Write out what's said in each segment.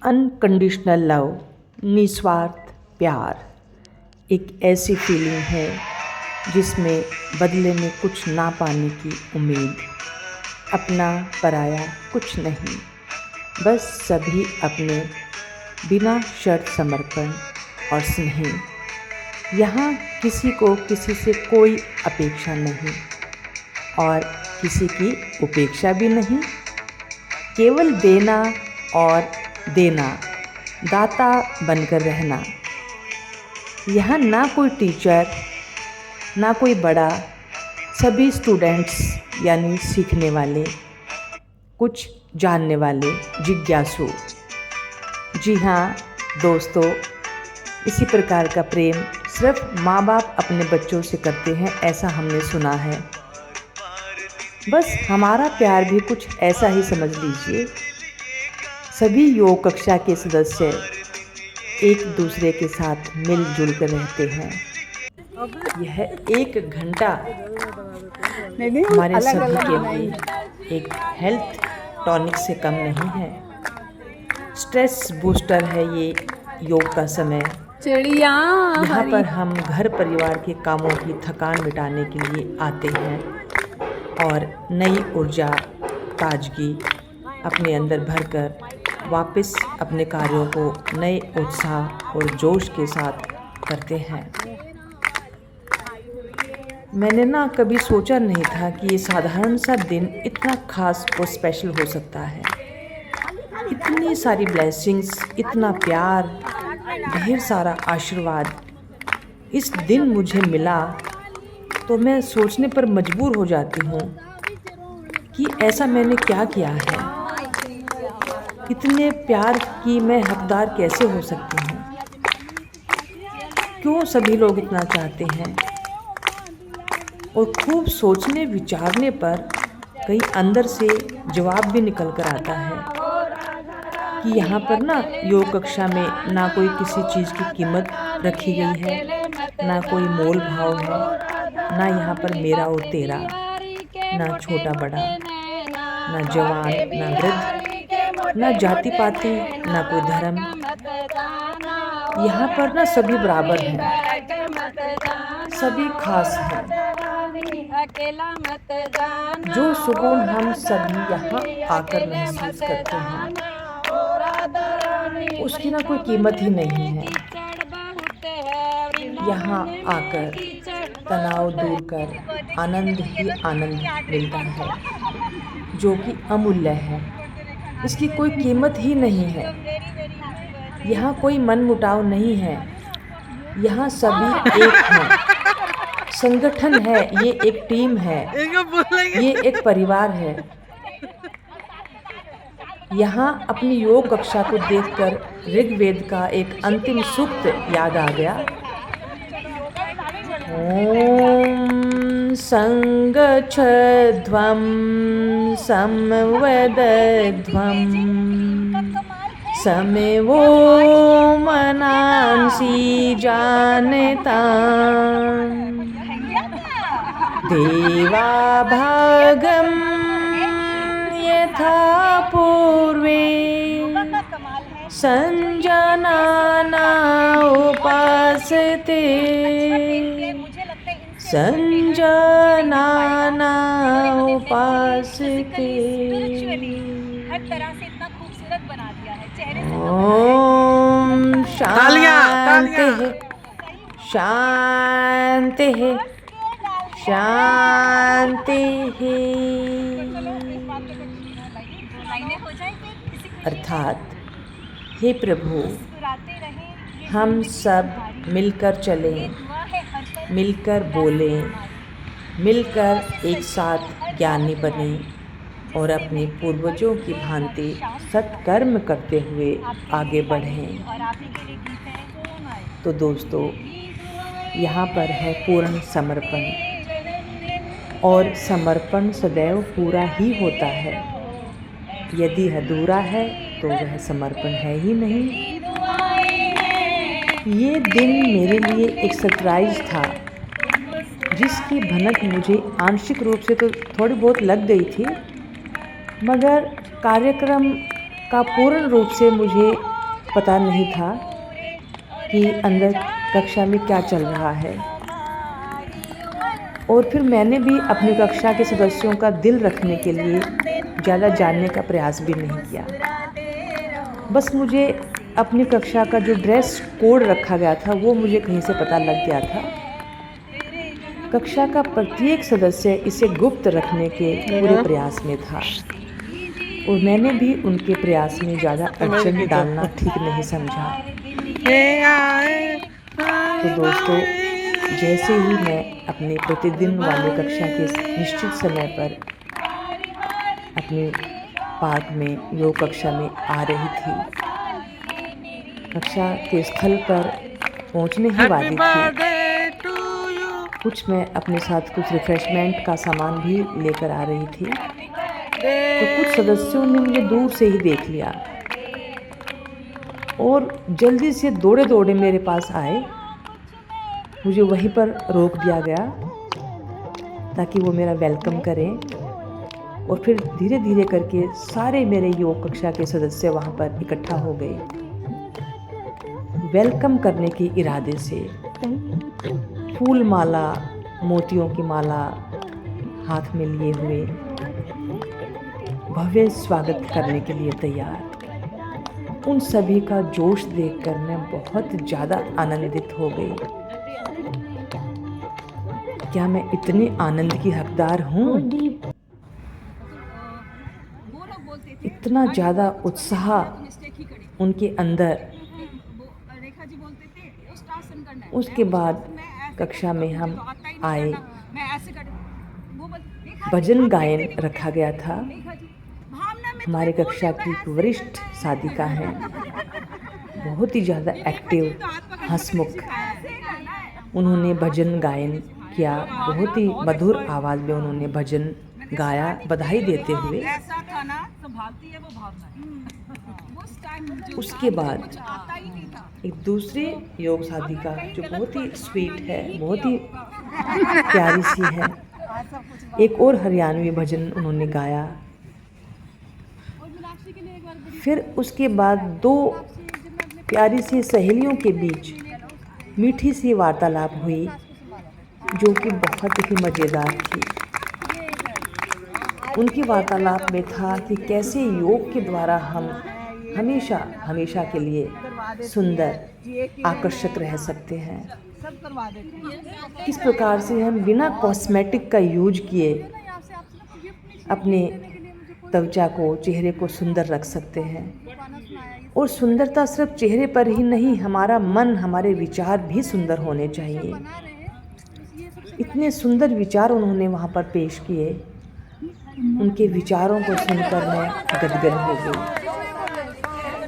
Unconditional love, निस्वार्थ प्यार एक ऐसी फीलिंग है जिसमें बदले में कुछ ना पाने की उम्मीद, अपना पराया कुछ नहीं, बस सभी अपने, बिना शर्त समर्पण और स्नेह। यहाँ किसी को किसी से कोई अपेक्षा नहीं और किसी की उपेक्षा भी नहीं, केवल देना और देना, दाता बनकर रहना। यहाँ ना कोई टीचर, ना कोई बड़ा, सभी स्टूडेंट्स यानी सीखने वाले, कुछ जानने वाले, जिज्ञासु। जी हाँ दोस्तों, इसी प्रकार का प्रेम सिर्फ माँ बाप अपने बच्चों से करते हैं, ऐसा हमने सुना है। बस हमारा प्यार भी कुछ ऐसा ही समझ लीजिए। सभी योग कक्षा के सदस्य एक दूसरे के साथ मिलजुल कर रहते हैं। यह 1 घंटा हमारे सभी के लिए एक हेल्थ टॉनिक से कम नहीं है। स्ट्रेस बूस्टर है ये योग का समय। चिड़िया यहाँ पर हम घर परिवार के कामों की थकान मिटाने के लिए आते हैं और नई ऊर्जा, ताजगी अपने अंदर भरकर वापस अपने कार्यों को नए उत्साह और जोश के साथ करते हैं। मैंने कभी सोचा नहीं था कि ये साधारण सा दिन इतना खास और स्पेशल हो सकता है। इतनी सारी ब्लेसिंग्स, इतना प्यार, ढेर सारा आशीर्वाद इस दिन मुझे मिला तो मैं सोचने पर मजबूर हो जाती हूँ कि ऐसा मैंने क्या किया है। इतने प्यार की मैं हकदार कैसे हो सकती हूँ? क्यों सभी लोग इतना चाहते हैं? और खूब सोचने विचारने पर कहीं अंदर से जवाब भी निकल कर आता है कि यहाँ पर योग कक्षा में ना कोई किसी चीज़ की कीमत रखी गई है, ना कोई मोल भाव है, ना यहाँ पर मेरा और तेरा, ना छोटा बड़ा, ना जवान, ना वृद्ध, ना जाति पाति, ना कोई धर्म। यहाँ पर सभी बराबर हैं, सभी खास हैं। जो सुकून हम सभी यहाँ आकर महसूस करते हैं उसकी कोई कीमत ही नहीं है। यहाँ आकर तनाव दूर कर आनंद ही आनंद मिलता है, जो कि अमूल्य है। इसकी कोई कीमत ही नहीं है। यहाँ कोई मनमुटाव नहीं है। यहाँ सभी एक हैं। संगठन है, ये एक टीम है, ये एक परिवार है। यहाँ अपनी योग कक्षा को देखकर ऋग्वेद का एक अंतिम सूक्त याद आ गया। ओम संगच्छध्वं समवदध्वं समेवो मनांसि जानताम् देवा भागं यथा पूर्वे संजानाना उपासते संजानाना उपासते। ओम शांति शांति शांति। अर्थात हे प्रभु, हम सब मिलकर चलें, मिलकर बोलें, मिलकर एक साथ ज्ञानी बने और अपने पूर्वजों की भांति सत्कर्म करते हुए आगे बढ़ें। तो दोस्तों, यहाँ पर है पूर्ण समर्पण, और समर्पण सदैव पूरा ही होता है। यदि अधूरा है तो वह समर्पण है ही नहीं। ये दिन मेरे लिए एक सरप्राइज़ था, जिसकी भनक मुझे आंशिक रूप से तो थोड़ी बहुत लग गई थी, मगर कार्यक्रम का पूर्ण रूप से मुझे पता नहीं था कि अंदर कक्षा में क्या चल रहा है। और फिर मैंने भी अपनी कक्षा के सदस्यों का दिल रखने के लिए ज़्यादा जानने का प्रयास भी नहीं किया। बस मुझे अपनी कक्षा का जो ड्रेस कोड रखा गया था वो मुझे कहीं से पता लग गया था। कक्षा का प्रत्येक सदस्य इसे गुप्त रखने के पूरे प्रयास में था और मैंने भी उनके प्रयास में ज़्यादा अड़चन डालना ठीक नहीं समझा। तो दोस्तों, जैसे ही मैं अपने प्रतिदिन वाली कक्षा के निश्चित समय पर अपने पार्क में योग कक्षा में आ रही थी, कक्षा के स्थल पर पहुंचने ही वाली थी, कुछ मैं अपने साथ कुछ रिफ्रेशमेंट का सामान भी लेकर आ रही थी, तो कुछ सदस्यों ने मुझे दूर से ही देख लिया और जल्दी से दौड़े दौड़े मेरे पास आए। मुझे वहीं पर रोक दिया गया ताकि वो मेरा वेलकम करें और फिर धीरे धीरे करके सारे मेरे योग कक्षा के सदस्य वहाँ पर इकट्ठा हो गए वेलकम करने के इरादे से। फूल माला, मोतियों की माला हाथ में लिए हुए भव्य स्वागत करने के लिए तैयार। उन सभी का जोश देखकर मैं बहुत ज़्यादा आनंदित हो गई। क्या मैं इतने आनंद की हकदार हूँ? इतना ज़्यादा उत्साह उनके अंदर। उसके बाद कक्षा में हम आए, भजन गायन रखा गया था। हमारी कक्षा की वरिष्ठ साधिका हैं, बहुत ही ज़्यादा एक्टिव, हंसमुख। उन्होंने भजन गायन किया, बहुत ही मधुर आवाज़ में उन्होंने भजन गाया, बधाई देते हुए। उसके बाद एक दूसरी योग साधिका जो बहुत ही स्वीट है, बहुत ही प्यारी सी है, एक और हरियाणवी भजन उन्होंने गाया। फिर उसके बाद दो प्यारी सी सहेलियों के बीच मीठी सी वार्तालाप हुई जो कि बहुत ही मज़ेदार थी। उनकी वार्तालाप में था कि कैसे योग के द्वारा हम हमेशा हमेशा के लिए सुंदर, आकर्षक रह सकते हैं। किस प्रकार से हम बिना कॉस्मेटिक का यूज किए अपने त्वचा को, चेहरे को सुंदर रख सकते हैं। और सुंदरता सिर्फ चेहरे पर ही नहीं, हमारा मन, हमारे विचार भी सुंदर होने चाहिए। इतने सुंदर विचार उन्होंने वहाँ पर पेश किए। उनके विचारों को सुनकर मैं गदगद हो गई।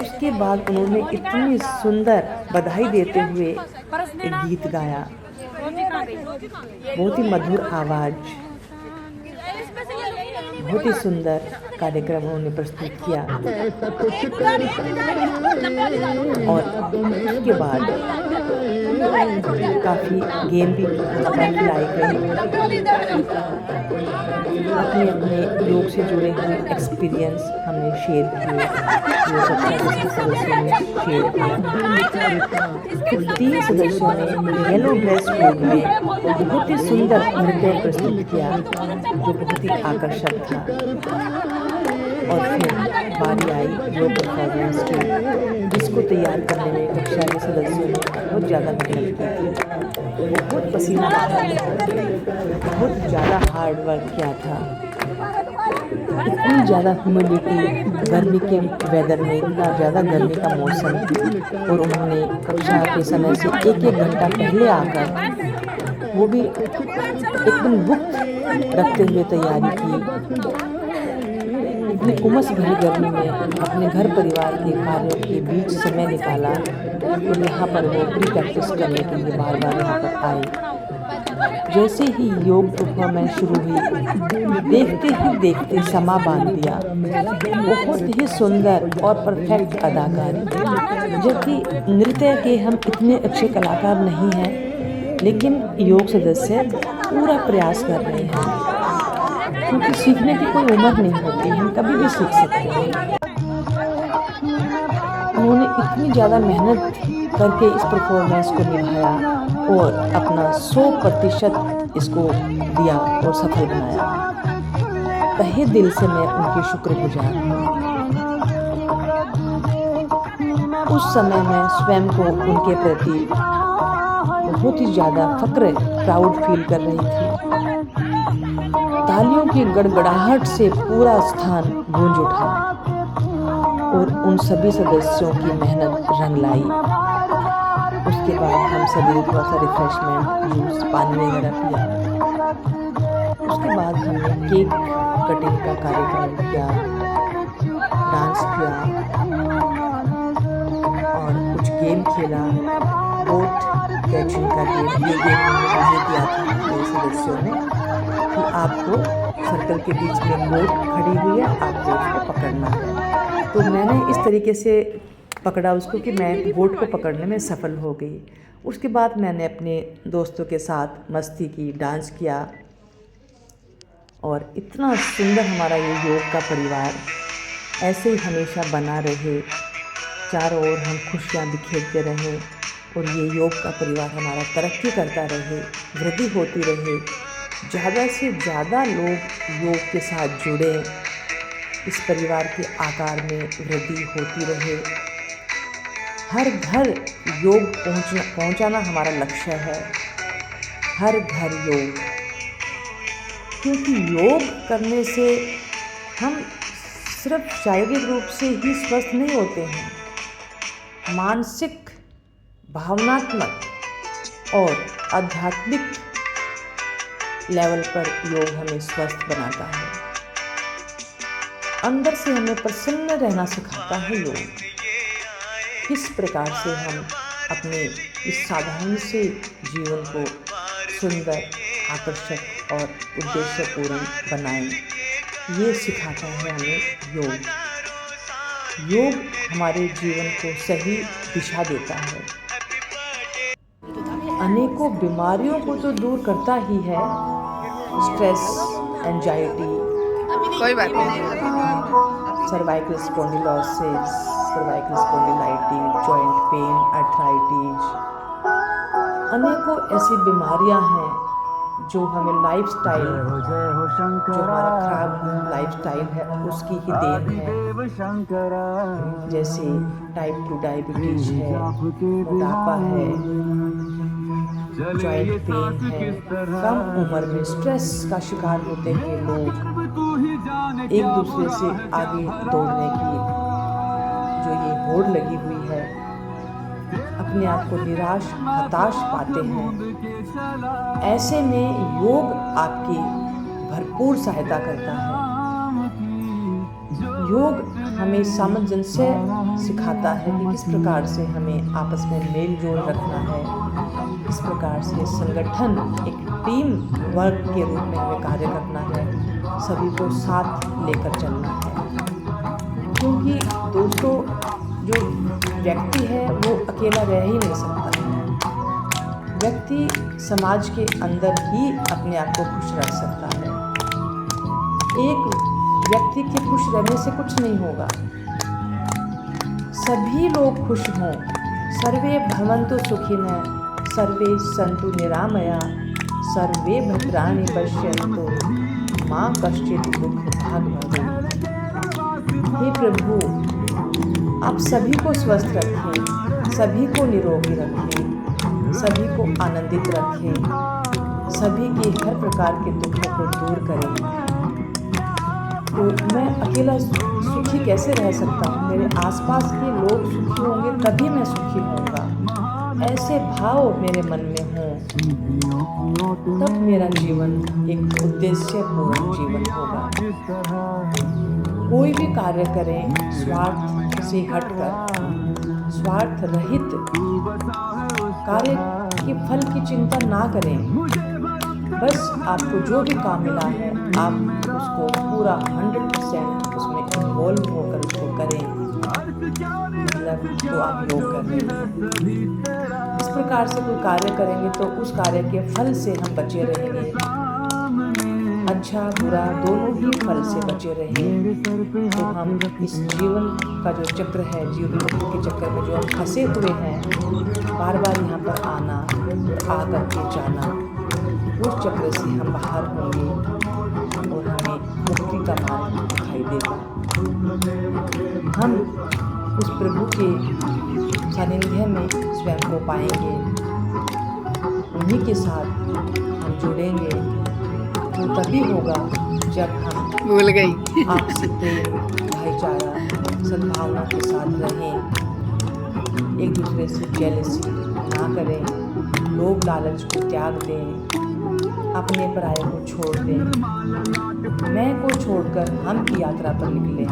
उसके बाद उन्होंने इतनी सुंदर बधाई देते हुए एक गीत गाया, बहुत ही मधुर आवाज़, बहुत ही सुंदर कार्यक्रम उन्होंने प्रस्तुत किया। और उसके बाद काफ़ी गेम भी खिलाई गई। अपने अपने योग से जुड़े हुए एक्सपीरियंस हमने शेयर किए, योग कक्षा के सदस्यों ने शेयर किया। 3 सदस्यों ने येलो ड्रेस कोड में बहुत ही सुंदर नृत्य प्रस्तुत किया जो बहुत ही आकर्षक था। और फिर बारी आई योग परफॉर्मेंस की, जिसको तैयार करने में कक्षा के सदस्यों ने बहुत ज़्यादा मेहनत की थी, बहुत पसीना बहा था, बहुत ज़्यादा हार्ड वर्क किया था। इतनी ज़्यादा ह्यूमिडिटी, गर्मी के वेदर में, इतना ज़्यादा गर्मी का मौसम, और उन्होंने कक्षा के समय से एक घंटा पहले आकर वो भी एकदम गुप्त रखते हुए तैयारी की। इतनी उमस भरी गर्मी में अपने घर परिवार के कार्यों के बीच समय निकाला और यहाँ पर वो प्री प्रैक्टिस करने के लिए बार बार यहाँ पर आए। जैसे ही योग परफॉर्मेंस शुरू हुई, देखते ही देखते समा बांध दिया। बहुत ही सुंदर और परफेक्ट अदाकारी, जबकि नृत्य के हम इतने अच्छे कलाकार नहीं हैं, लेकिन योग सदस्य पूरा प्रयास कर रहे हैं, क्योंकि सीखने की कोई उम्र नहीं होती, हम कभी भी सीख सकते हैं। उन्होंने इतनी ज़्यादा मेहनत करके इस परफॉर्मेंस को निभाया और अपना 100% इसको दिया और सफल बनाया। तहे दिल से मैं उनकी शुक्रगुजार हूँ। उस समय मैं स्वयं को उनके प्रति बहुत ही ज़्यादा फ़क्र प्राउड फील कर रही थी। तालियों की गड़गड़ाहट से पूरा स्थान गूंज उठा और उन सभी सदस्यों की मेहनत रंग लाई। उसके बाद हम सभी ने थोड़ा सा रिफ्रेशमेंट, जूस, पानी वगैरह पिया। उसके बाद हमने केक कटिंग का कार्यक्रम किया, डांस किया और कुछ गेम खेला। बोट कैचिंग का गेम, ये गेम मुझे दिया था मेरे सदस्यों ने कि आपको सर्कल के बीच में बोट खड़ी हुई है, आपको उसको पकड़ना है। तो मैंने इस तरीके से पकड़ा उसको कि मैं बोट को पकड़ने में सफल हो गई। उसके बाद मैंने अपने दोस्तों के साथ मस्ती की, डांस किया और इतना सुंदर हमारा ये योग का परिवार ऐसे ही हमेशा बना रहे, चारों ओर हम खुशियाँ बिखेरते रहें और ये योग का परिवार हमारा तरक्की करता रहे, वृद्धि होती रहे, ज़्यादा से ज़्यादा लोग योग के साथ जुड़े, इस परिवार के आकार में वृद्धि होती रहे। हर घर योग पहुंचाना हमारा लक्ष्य है, हर घर योग, क्योंकि योग करने से हम सिर्फ शारीरिक रूप से ही स्वस्थ नहीं होते हैं, मानसिक, भावनात्मक और आध्यात्मिक लेवल पर योग हमें स्वस्थ बनाता है। अंदर से हमें प्रसन्न रहना सिखाता है योग। किस प्रकार से हम अपने इस साधारण से जीवन को सुंदर, आकर्षक और उद्देश्यपूर्ण बनाएं, ये सिखाता है हमें योग। योग हमारे जीवन को सही दिशा देता है, अनेकों बीमारियों को तो दूर करता ही है। स्ट्रेस, एंजाइटी, कोई बात नहीं, cervical spondylosis, cervical spondylitis, joint pain, arthritis, अनेकों ऐसी बीमारियां हैं जो हमें लाइफस्टाइल, जो हमारा खराब लाइफस्टाइल है उसकी ही देन है। जैसे टाइप 2 डायबिटीज है, मोटापा है, जॉइंट पेन है। कम उम्र में स्ट्रेस का शिकार होते हैं लोग, एक दूसरे से आगे दौड़ने की जो ये होड़ लगी हुई है, अपने आप को निराश, हताश पाते हैं। ऐसे में योग आपकी भरपूर सहायता करता है। योग हमें सामंजस्य सिखाता है कि किस प्रकार से हमें आपस में मेल जोल रखना है, किस प्रकार से संगठन, एक टीम वर्क के रूप में हमें कार्य करना है, सभी को साथ लेकर चलना है। क्योंकि दोस्तों, जो व्यक्ति है वो अकेला रह ही नहीं सकता है। व्यक्ति समाज के अंदर ही अपने आप को खुश रख सकता है। एक व्यक्ति के खुश रहने से कुछ नहीं होगा। सभी लोग खुश हों, सर्वे भवन्तु सुखिनः, सर्वे सन्तु निरामया, सर्वे भद्राणि पश्यन्तु, माँ कश्चित् दुःखभाग् भवेत्। हे प्रभु, आप सभी को स्वस्थ रखें, सभी को निरोगी रखें, सभी को आनंदित रखें, सभी के हर प्रकार के दुखों को दूर करें। तो मैं अकेला सुखी कैसे रह सकता हूँ? मेरे आसपास के लोग सुखी होंगे तभी मैं सुखी होऊंगा। ऐसे भाव मेरे मन में हों तब मेरा जीवन एक उद्देश्यपूर्ण जीवन होगा। कोई भी कार्य करें स्वार्थ से हटकर, स्वार्थ रहित कार्य के फल की चिंता ना करें। बस आपको जो भी काम मिला है आप उसको पूरा 100% उसमें इन्वॉल्व होकर उसको करें, मतलब तो आप योग कर रहे हैं। इस प्रकार से कोई कार्य करेंगे तो उस कार्य के फल से हम बचे रहेंगे। अच्छा बुरा दोनों ही फल से बचे रहें। तो हम इस जीवन का जो चक्र है, जीवन के चक्कर में जो हम फंसे हुए हैं, बार बार यहाँ पर आना और आकर के जाना, उस चक्र से हम बाहर होंगे और हमें मुक्ति का मार्ग दिखाई देगा। हम उस प्रभु के सानिध्य में स्वयं को पाएंगे, उन्हीं के साथ हम जुड़ेंगे। तो तभी होगा जब हम भूल गई आपसी प्रेम, भाईचारा, सद्भावना के साथ रहें, एक दूसरे से जेलसी ना करें, लोभ लालच को त्याग दें, अपने पराये को छोड़ दें, मैं को छोड़कर हम की यात्रा पर निकलें।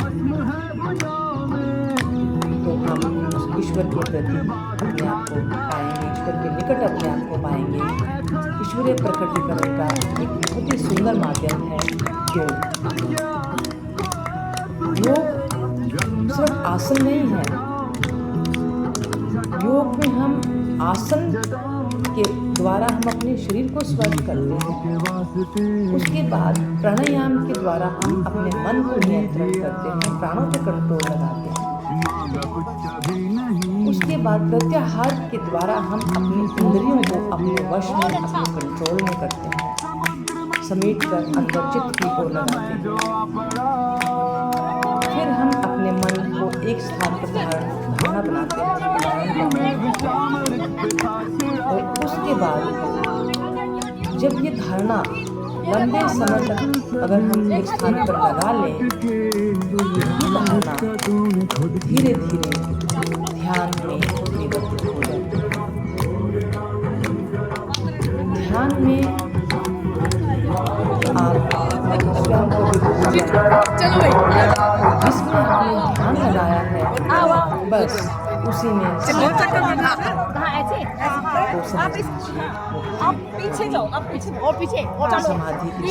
तो हम उस ईश्वर के प्रति अपने आप को पाएंगे, ईश्वर के निकट अपने आप को पाएंगे। ईश्वरीय प्रकटीकरण का एक बहुत ही सुंदर माध्यम है योग। योग सिर्फ आसन नहीं है। योग में हम आसन के द्वारा हम अपने शरीर को स्वस्थ करते हैं। उसके बाद प्राणायाम के द्वारा हम अपने मन को नियंत्रण करते हैं, प्राणों पे कंट्रोल लगाते हैं। उसके बाद प्रत्याहार के द्वारा हम अपनी इंद्रियों को अपने वश में, अपने कंट्रोल में करते हैं, समेट कर अंदर चित्त की ओर लगाते हैं। फिर हम अपने मन को एक स्थान पर धारणा बनाते हैं और उसके बाद जब ये धारणा लंबे समय तक अगर हम एक स्थान पर लगा लें, तो यही धारणा धीरे धीरे ध्यान में परिवर्तित हो जाती है। ध्यान में आप स्वयं को जिसमें आपने ध्यान लगाया है, बस उसी में आप पीछे जाओ, आप पीछे और पीछे और चलो समाधि की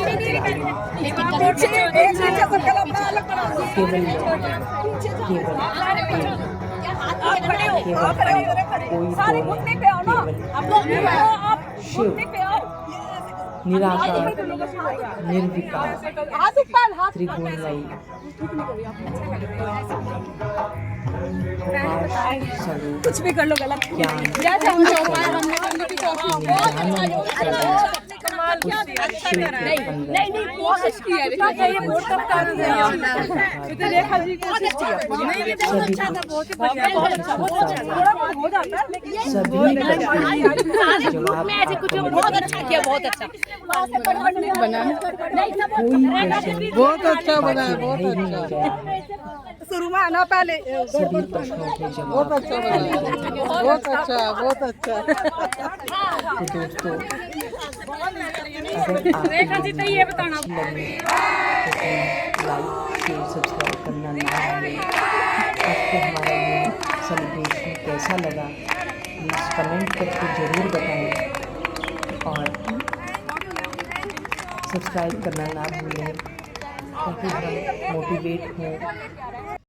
सारे घुटने पे आओ ना, आप लोग आप घुटने पे आओ। निराकार, निर्विकार, त्रिगुणमयी, कुछ भी कर लो गलत नहीं कोशिश की है, रेखा जी कोशिश की बहुत अच्छा किया, बहुत अच्छा बहुत अच्छा बनाया, बहुत अच्छा। शुरू में आना पहले सभी प्रश्नों के जवाब बहुत अच्छा बनाया, बहुत अच्छा, बहुत अच्छा। तो दोस्तों, अगर आपको अच्छी लगे तो लाइक शेयर सब्सक्राइब करना ना भूलें। आपको हमारा ये सेलिब्रेशन कैसा लगा प्लीज़ कमेंट करके ज़रूर बताएं और सब्सक्राइब करना ना भूलें ताकि हम मोटिवेट हों